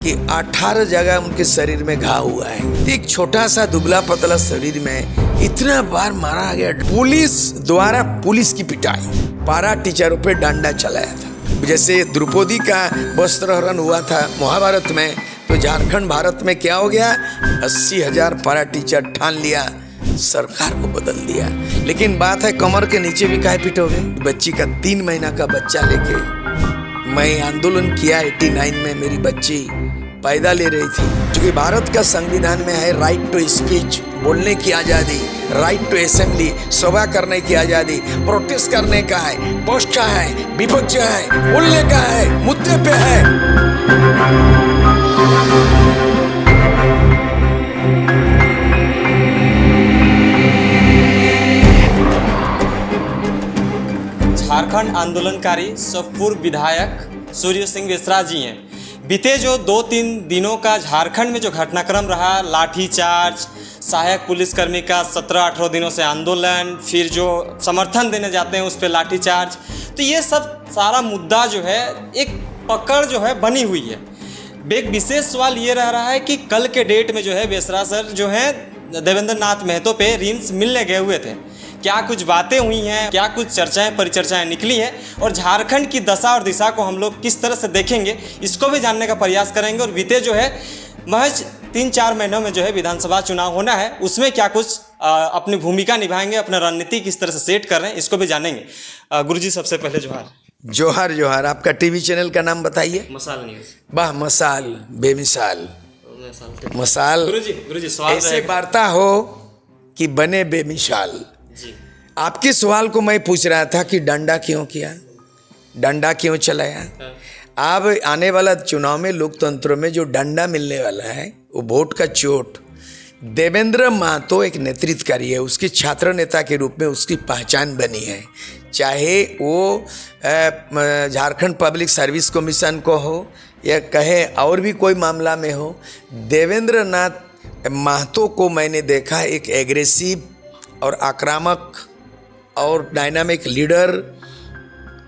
कि 18 जगह उनके शरीर में घाव हुआ है। एक छोटा सा दुबला पतला शरीर में इतना बार मारा गया। पुलिस द्वारा पुलिस की पिटाई, पारा टीचरों पे डंडा चलाया था। जैसे द्रौपदी का वस्त्रहरण हुआ था महाभारत में, तो झारखंड भारत में क्या हो गया, 80,000 पारा टीचर ठान लिया, सरकार को बदल दिया। लेकिन बात है कमर के नीचे भी काहे पिटोगे। बच्ची का 3 महीना का बच्चा लेके मैं आंदोलन किया 89 में। मेरी बच्ची पैदा ले रही थी, क्योंकि भारत का संविधान में है राइट टू स्पीच, बोलने की आज़ादी, राइट टू असेंबली, सभा करने की आज़ादी, प्रोटेस्ट करने का है, पक्ष का है, विपक्ष है, बोलने का है, मुद्दे पे है। झारखंड आंदोलनकारी सपूर्व विधायक सूर्य सिंह बेसरा जी हैं। बीते जो 2-3 दिनों का झारखंड में जो घटनाक्रम रहा, लाठीचार्ज, सहायक पुलिसकर्मी का 17-18 दिनों से आंदोलन, फिर जो समर्थन देने जाते हैं उस पर लाठीचार्ज, तो ये सब सारा मुद्दा जो है एक पकड़ जो है बनी हुई है। एक विशेष सवाल ये रह रहा है कि कल के डेट में जो है बेसरा सर जो है देवेंद्र नाथ महतो पे रिम्स मिलने गए हुए थे। क्या कुछ बातें हुई हैं, क्या कुछ चर्चाएं परिचर्चाएं निकली हैं, और झारखंड की दशा और दिशा को हम लोग किस तरह से देखेंगे, इसको भी जानने का प्रयास करेंगे। और बीते जो है महज 3-4 महीनों में जो है विधानसभा चुनाव होना है, उसमें क्या कुछ अपनी भूमिका निभाएंगे, अपना रणनीति किस तरह से सेट कर रहे हैं, इसको भी जानेंगे। गुरुजी सबसे पहले जोहार। जोहार जोहार। आपका टीवी चैनल का नाम बताइए। मसाल न्यूज़। वाह, मसाल, बेमिसाल मसाल। गुरुजी सवाल ऐसे वार्ता हो कि बने बेमिसाल। जी। आपके सवाल को मैं पूछ रहा था कि डंडा क्यों किया, डंडा क्यों चलाया। अब आने वाला चुनाव में लोकतंत्र में जो डंडा मिलने वाला है वो वोट का चोट। देवेंद्र महतो एक नेतृत्वकारी है, उसकी छात्र नेता के रूप में उसकी पहचान बनी है। चाहे वो झारखंड पब्लिक सर्विस कमीशन को हो या कहे और भी कोई मामला में हो, देवेंद्र नाथ महतो को मैंने देखा एक एग्रेसिव और आक्रामक और डायनामिक लीडर,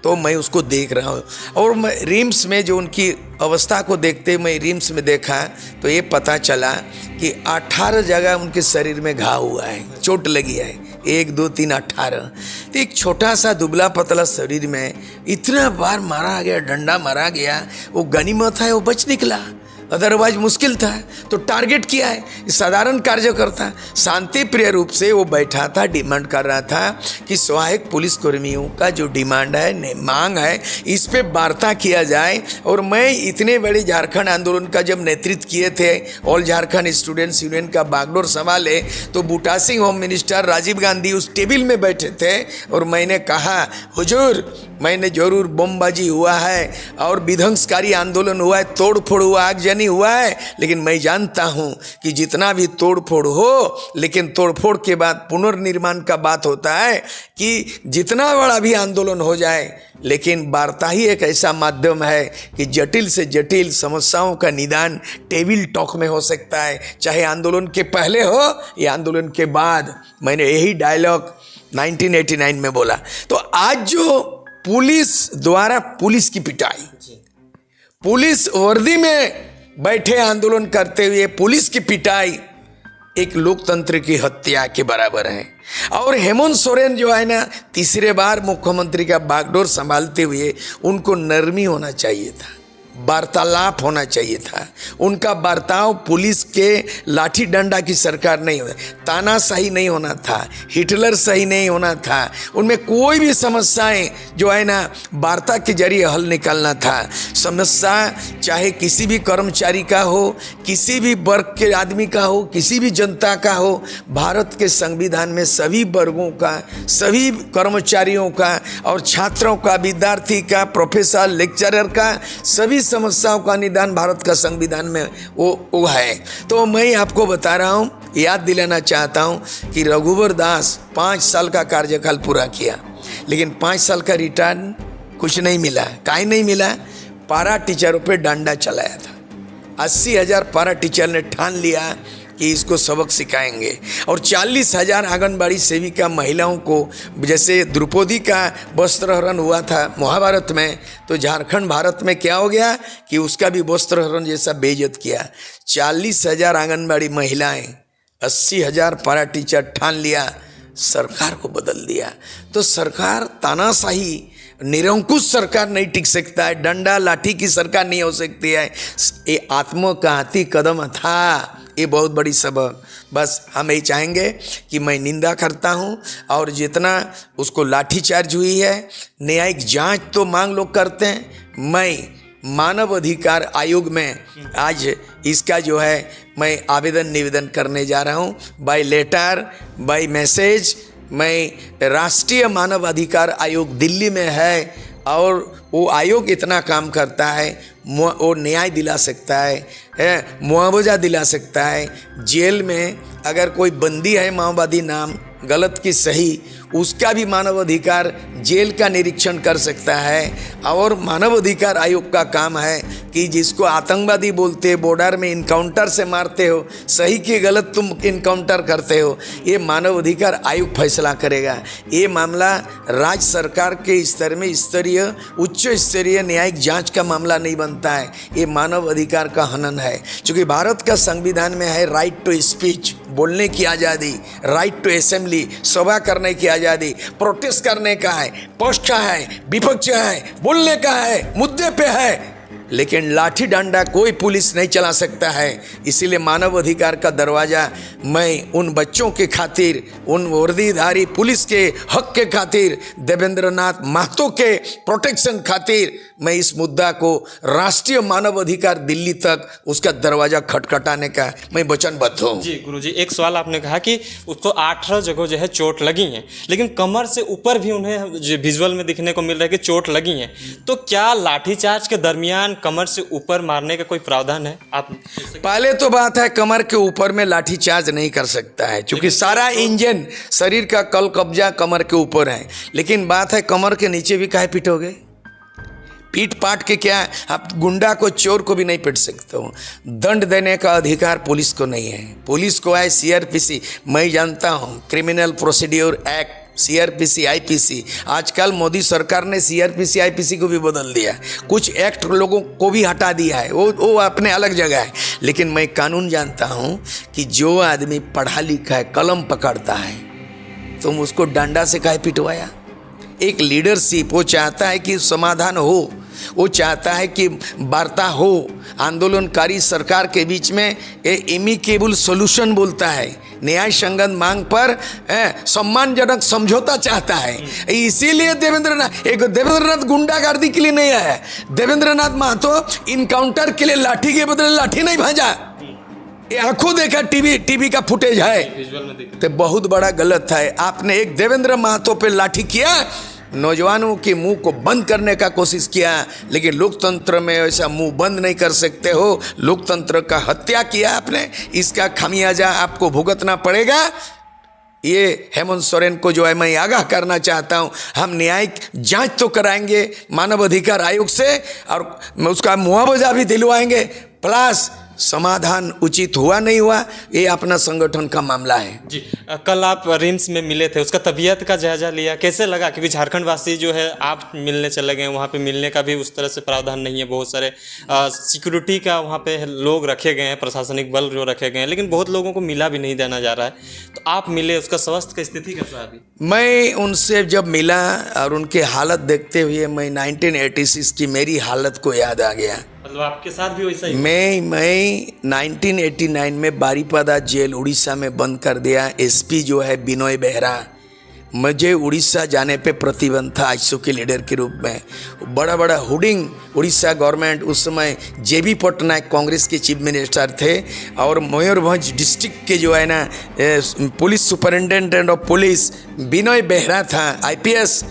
तो मैं उसको देख रहा हूँ। और मैं रिम्स में जो उनकी अवस्था को देखते मैं रिम्स में देखा तो ये पता चला कि 18 जगह उनके शरीर में घाव हुआ है, चोट लगी है, 1 2 3 18। तो एक छोटा सा दुबला पतला शरीर में इतना बार मारा गया, डंडा मारा गया, वो गनीमत है वो बच निकला, अदरवाइज मुश्किल था। तो टारगेट किया है साधारण कार्यकर्ता, शांति प्रिय रूप से वो बैठा था, डिमांड कर रहा था कि सहायक पुलिस कर्मियों का जो डिमांड है, मांग है, इस पे वार्ता किया जाए। और मैं इतने बड़े झारखंड आंदोलन का जब नेतृत्व किए थे, ऑल झारखंड स्टूडेंट्स यूनियन का बागडोर संभाले, तो बूटा सिंह होम मिनिस्टर, राजीव गांधी उस टेबल में बैठे थे और मैंने कहा हुजूर, मैंने जरूर बमबाजी हुआ है और विध्वंसकारी आंदोलन हुआ है, तोड़ फोड़ हुआ, आगजनी हुआ है, लेकिन मैं जानता हूं कि जितना भी तोड़ फोड़ हो, लेकिन तोड़ फोड़ के बाद पुनर्निर्माण का बात होता है कि जितना बड़ा भी आंदोलन हो जाए, लेकिन वार्ता ही एक ऐसा माध्यम है कि जटिल से जटिल समस्याओं का निदान टेबल टॉक में हो सकता है, चाहे आंदोलन के पहले हो या आंदोलन के बाद। मैंने यही डायलॉग 1989 में बोला। तो आज जो पुलिस द्वारा पुलिस की पिटाई, पुलिस वर्दी में बैठे आंदोलन करते हुए पुलिस की पिटाई एक लोकतंत्र की हत्या के बराबर है। और हेमंत सोरेन जो है ना, तीसरे बार मुख्यमंत्री का बागडोर संभालते हुए उनको नरमी होना चाहिए था, वार्तालाप होना चाहिए था। उनका बर्ताव पुलिस के लाठी डंडा की सरकार नहीं होना, तानाशाही नहीं होना था, हिटलर सही नहीं होना था। उनमें कोई भी समस्याएं जो है ना वार्ता के जरिए हल निकालना था। समस्या चाहे किसी भी कर्मचारी का हो, किसी भी वर्ग के आदमी का हो, किसी भी जनता का हो, भारत के संविधान में सभी वर्गों का, सभी कर्मचारियों का और छात्रों का, विद्यार्थी का, प्रोफेसर, लेक्चरर का, सभी समस्याओं का निदान भारत का संविधान में वो है। तो मैं आपको बता रहा हूँ, याद दिलाना चाहता हूँ कि रघुवर दास 5 साल का कार्यकाल पूरा किया, लेकिन 5 साल का रिटर्न कुछ नहीं मिला। काहे नहीं मिला? पारा टीचरों पे डंडा चलाया था। 80,000 पारा टीचर ने ठान लिया कि इसको सबक सिखाएंगे। और 40,000 आंगनबाड़ी सेविका महिलाओं को, जैसे द्रौपदी का वस्त्रहरण हुआ था महाभारत में, तो झारखंड भारत में क्या हो गया कि उसका भी वस्त्रहरण जैसा बेइज्जत किया। 40,000 आंगनबाड़ी महिलाएं, 80,000 पारा टीचर ठान लिया, सरकार को बदल दिया। तो सरकार तानाशाही, निरंकुश सरकार नहीं टिक सकता है, डंडा लाठी की सरकार नहीं हो सकती है। ये आत्मघाती कदम था, ये बहुत बड़ी सबक। बस हम यही चाहेंगे कि मैं निंदा करता हूँ, और जितना उसको लाठीचार्ज हुई है, न्यायिक जांच तो मांग लोग करते हैं। मैं मानव अधिकार आयोग में आज इसका जो है मैं आवेदन निवेदन करने जा रहा हूँ, बाय लेटर, बाय मैसेज। मैं राष्ट्रीय मानव अधिकार आयोग दिल्ली में है, और वो आयोग इतना काम करता है, वो न्याय दिला सकता है, मुआवजा दिला सकता है। जेल में अगर कोई बंदी है माओवादी नाम, गलत की सही, उसका भी मानव अधिकार जेल का निरीक्षण कर सकता है। और मानव अधिकार आयोग का काम है कि जिसको आतंकवादी बोलते हैं, बॉर्डर में इनकाउंटर से मारते हो, सही की गलत तुम इनकाउंटर करते हो, ये मानव अधिकार आयोग फैसला करेगा। ये मामला राज्य सरकार के स्तर में स्तरीय उच्च स्तरीय न्यायिक जांच का मामला नहीं बनता है, ये मानव अधिकार का हनन है। क्योंकि भारत का संविधान में है राइट टू स्पीच, बोलने की आज़ादी, राइट टू असेंबली, सभा करने की आज़ादी, प्रोटेस्ट करने का है, पक्ष का है, विपक्ष है, बोलने का है, मुद्दे पे है। लेकिन लाठी डंडा कोई पुलिस नहीं चला सकता है। इसीलिए मानव अधिकार का दरवाज़ा मैं उन बच्चों के खातिर, उन वर्दीधारी पुलिस के हक के खातिर, देवेंद्र नाथ महतो के प्रोटेक्शन खातिर मैं इस मुद्दा को राष्ट्रीय मानव अधिकार दिल्ली तक उसका दरवाज़ा खटखटाने का मैं वचनबद्ध हूँ। जी गुरुजी, एक सवाल आपने कहा कि उसको 18 जगह जो है चोट लगी हैं, लेकिन कमर से ऊपर भी उन्हें जो विजुअल में दिखने को मिल रहा है कि चोट लगी हैं, तो क्या लाठीचार्ज के दरमियान कमर से ऊपर मारने का कोई प्रावधान है? आप पहले तो बात है कमर के ऊपर में लाठीचार्ज नहीं कर सकता है, क्योंकि सारा इंजन शरीर का कल कब्जा कमर के ऊपर है। लेकिन बात है कमर के नीचे भी काहे पिटोगे? पीट पाट के क्या, आप गुंडा को, चोर को भी नहीं पीट सकते हो। दंड देने का अधिकार पुलिस को नहीं है, पुलिस को है सीआरपीसी। मैं जानता हूँ criminal procedure act, CrPC, IPC. आजकल मोदी सरकार ने सीआरपीसी आईपीसी को भी बदल दिया, कुछ एक्ट लोगों को भी हटा दिया है, वो अपने अलग जगह है। लेकिन मैं कानून जानता हूँ कि जो आदमी पढ़ा लिखा है, कलम पकड़ता है, तुम उसको डंडा से काहे पिटवाया? एक लीडरशिप, वो चाहता है कि समाधान हो, वो चाहता है कि वार्ता हो, आंदोलनकारी सरकार के बीच में एमिकेबल सॉल्यूशन बोलता है, न्याय संगत मांग पर सम्मानजनक समझौता चाहता है। इसीलिए देवेंद्रनाथ गुंडागर्दी के लिए नहीं आया, देवेंद्रनाथ महतो इनकाउंटर के लिए लाठी के बदले लाठी नहीं भाजा। ये आंखों देखा टीवी का फुटेज है, तो बहुत बड़ा गलत है। आपने एक देवेंद्र महतो पे लाठी किया, नौजवानों के मुंह को बंद करने का कोशिश किया, लेकिन लोकतंत्र में ऐसा मुंह बंद नहीं कर सकते हो। लोकतंत्र का हत्या किया आपने, इसका खामियाजा आपको भुगतना पड़ेगा। ये हेमंत सोरेन को जो है मैं आगाह करना चाहता हूँ, हम न्यायिक जांच तो कराएंगे मानव अधिकार आयोग से, और उसका मुआवजा भी दिलवाएंगे, प्लस समाधान उचित हुआ नहीं हुआ ये अपना संगठन का मामला है। जी, कल आप रिम्स में मिले थे, उसका तबीयत का जायजा लिया, कैसे लगा? क्योंकि झारखंड वासी जो है आप मिलने चले गए, वहाँ पे मिलने का भी उस तरह से प्रावधान नहीं है, बहुत सारे सिक्योरिटी का वहाँ पे लोग रखे गए हैं, प्रशासनिक बल जो रखे गए हैं, लेकिन बहुत लोगों को मिला भी नहीं देना जा रहा है। तो आप मिले, उसका स्वास्थ्य की स्थिति कैसा है अभी? मैं उनसे जब मिला और उनकी हालत देखते हुए मैं 1986 की मेरी हालत को याद आ गया। मतलब आपके साथ भी वैसा ही? मैं 1989 में बारीपादा जेल उड़ीसा में बंद कर दिया। एसपी जो है बिनोय बेहरा, मुझे उड़ीसा जाने पे प्रतिबंध था आजसू के लीडर के रूप में। बड़ा बड़ा हुडिंग उड़ीसा गवर्नमेंट, उस समय जेबी पटनायक कांग्रेस के चीफ मिनिस्टर थे, और मयूरभंज डिस्ट्रिक्ट के जो है ना police superintendent of police Binoy Behera था, आईपीएस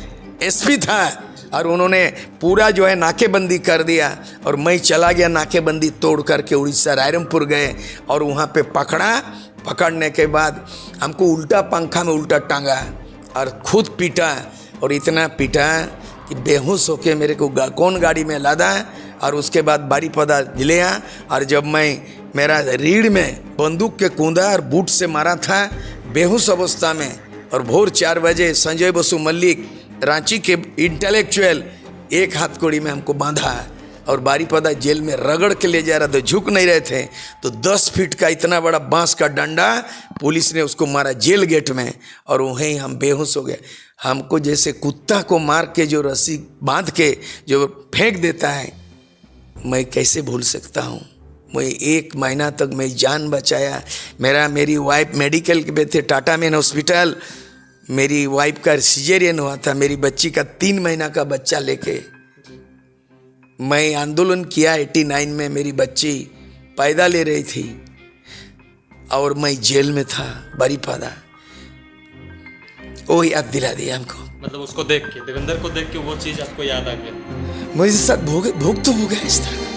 एसपी था, और उन्होंने पूरा जो है नाकेबंदी कर दिया। और मैं चला गया नाकेबंदी तोड़ करके उड़ीसा, रायरंगपुर गए, और वहाँ पे पकड़ने के बाद हमको उल्टा पंखा में उल्टा टांगा और खुद पीटा, और इतना पीटा कि बेहोश होके मेरे को कौन गाड़ी में लादा, और उसके बाद बारीपादा ले आया। और जब मैं मेरा रीढ़ में बंदूक के कूंदा और बूट से मारा था बेहोश अवस्था में। और भोर 4 बजे संजय बसु मल्लिक रांची के इंटेलेक्चुअल एक हाथ कड़ी में हमको बांधा और बारीपदा जेल में रगड़ के ले जा रहा था, झुक नहीं रहे थे। तो 10 फीट का इतना बड़ा बांस का डंडा पुलिस ने उसको मारा जेल गेट में और वहीं हम बेहोश हो गए। हमको जैसे कुत्ता को मार के जो रस्सी बांध के जो फेंक देता है, मैं कैसे भूल सकता हूँ। मैं 1 महीना तक मैं जान बचाया। मेरी वाइफ मेडिकल पे थे, टाटा मेन हॉस्पिटल। मेरी वाइफ का सिजेरियन हुआ था, मेरी बच्ची का 3 महीना का बच्चा लेके मैं आंदोलन किया। 89 में मेरी बच्ची पैदा ले रही थी और मैं जेल में था बारीपदा। वो याद दिला दिया हमको। मतलब उसको देख के, देवेंद्र को देख के वो चीज़ आपको याद आ गया। मुझे साथ भोग तो हो गया इस तरह।